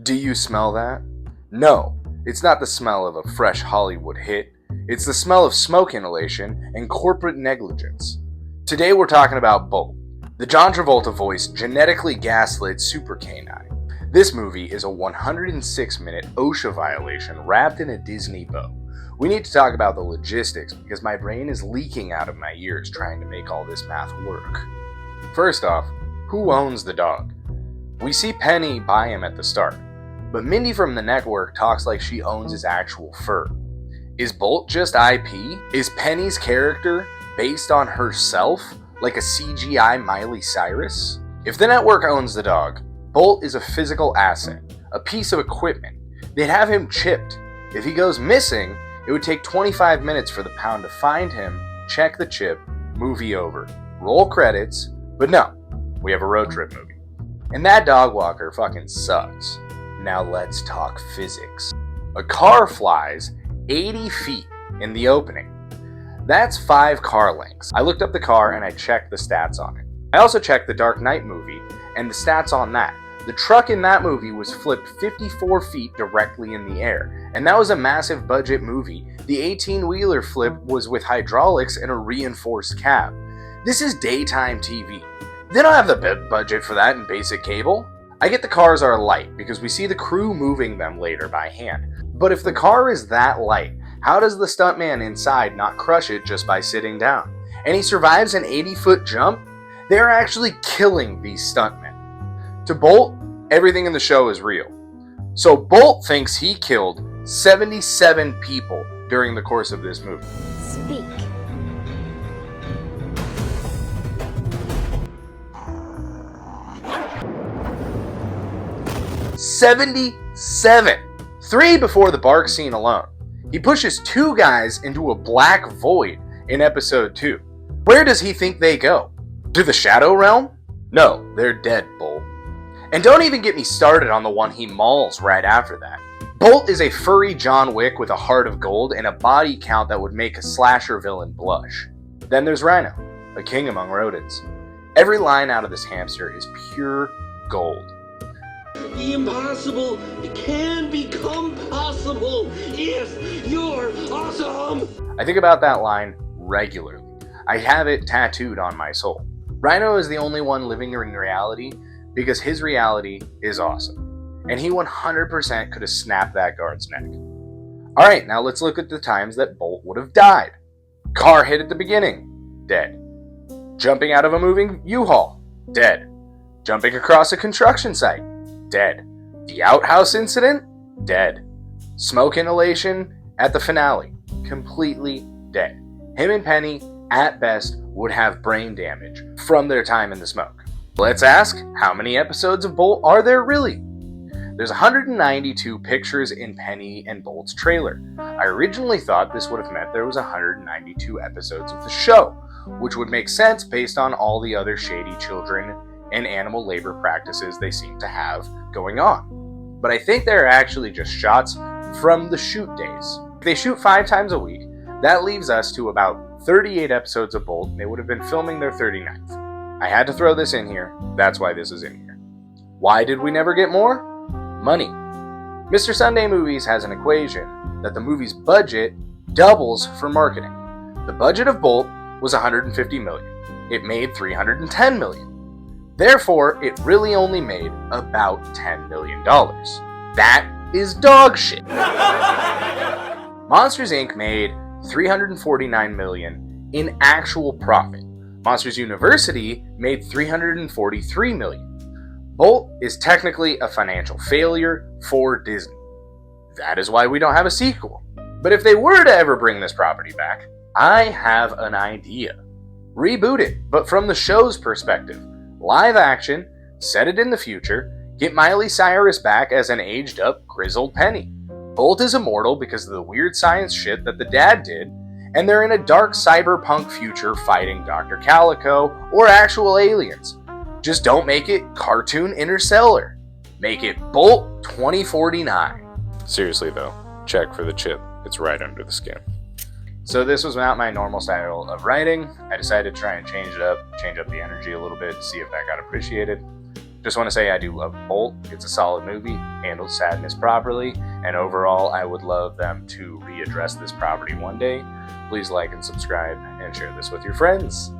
Do you smell that? No, it's not the smell of a fresh Hollywood hit. It's the smell of smoke inhalation and corporate negligence. Today we're talking about Bolt, the John Travolta voiced, genetically gaslit super canine. This movie is a 106-minute OSHA violation wrapped in a Disney bow. We need to talk about the logistics because my brain is leaking out of my ears trying to make all this math work. First off, who owns the dog? We see Penny buy him at the start, but Mindy from the network talks like she owns his actual fur. Is Bolt just IP? Is Penny's character based on herself, like a CGI Miley Cyrus? If the network owns the dog, Bolt is a physical asset, a piece of equipment. They'd have him chipped. If he goes missing, it would take 25 minutes for the pound to find him, check the chip, movie over, roll credits, but no, we have a road trip movie. And that dog walker fucking sucks. Now let's talk physics. A car flies 80 feet in the opening. That's 5 car lengths. I looked up the car and I checked the stats on it. I also checked the Dark Knight movie and the stats on that. The truck in that movie was flipped 54 feet directly in the air, and that was a massive budget movie. The 18-wheeler flip was with hydraulics and a reinforced cab. This is daytime TV. They don't have the budget for that in basic cable. I get the cars are light because we see the crew moving them later by hand. But if the car is that light, how does the stuntman inside not crush it just by sitting down? And he survives an 80-foot jump? They're actually killing these stuntmen. To Bolt, everything in the show is real. So Bolt thinks he killed 77 people during the course of this movie. Speak. "77! 3 before the bark scene alone. He pushes 2 guys into a black void in episode 2. Where does he think they go? To the Shadow Realm? No, they're dead, Bolt. And don't even get me started on the one he mauls right after that. Bolt is a furry John Wick with a heart of gold and a body count that would make a slasher villain blush. Then there's Rhino, a king among rodents. Every line out of this hamster is pure gold. The impossible can become possible if you're awesome! I think about that line regularly. I have it tattooed on my soul. Rhino is the only one living in reality because his reality is awesome. And he 100% could have snapped that guard's neck. Alright, now let's look at the times that Bolt would have died. Car hit at the beginning, dead. Jumping out of a moving U-Haul, dead. Jumping across a construction site, dead. The outhouse incident, dead. Smoke inhalation at the finale, completely dead. Him and Penny, at best, would have brain damage from their time in the smoke. Let's ask, how many episodes of Bolt are there really? There's 192 pictures in Penny and Bolt's trailer. I originally thought this would have meant there was 192 episodes of the show, which would make sense based on all the other shady children and animal labor practices they seem to have going on. But I think they're actually just shots from the shoot days. If they shoot 5 times a week, that leaves us to about 38 episodes of Bolt, and they would have been filming their 39th. I had to throw this in here, that's why this is in here. Why did we never get more? Money. Mr. Sunday Movies has an equation that the movie's budget doubles for marketing. The budget of Bolt was $150 million. It made $310 million. Therefore, it really only made about $10 million. That is dog shit. Monsters Inc. made $349 million in actual profit. Monsters University made $343 million. Bolt is technically a financial failure for Disney. That is why we don't have a sequel. But if they were to ever bring this property back, I have an idea. Reboot it, but from the show's perspective. Live action, set it in the future, get Miley Cyrus back as an aged up, grizzled Penny. Bolt is immortal because of the weird science shit that the dad did, and they're in a dark cyberpunk future fighting Dr. Calico or actual aliens. Just don't make it cartoon Interstellar. Make it Bolt 2049. Seriously though, check for the chip. It's right under the skin. So this was not my normal style of writing. I decided to try and change it up, change up the energy a little bit, see if that got appreciated. Just want to say I do love Bolt. It's a solid movie, handles sadness properly, and overall I would love them to readdress this property one day. Please like and subscribe and share this with your friends.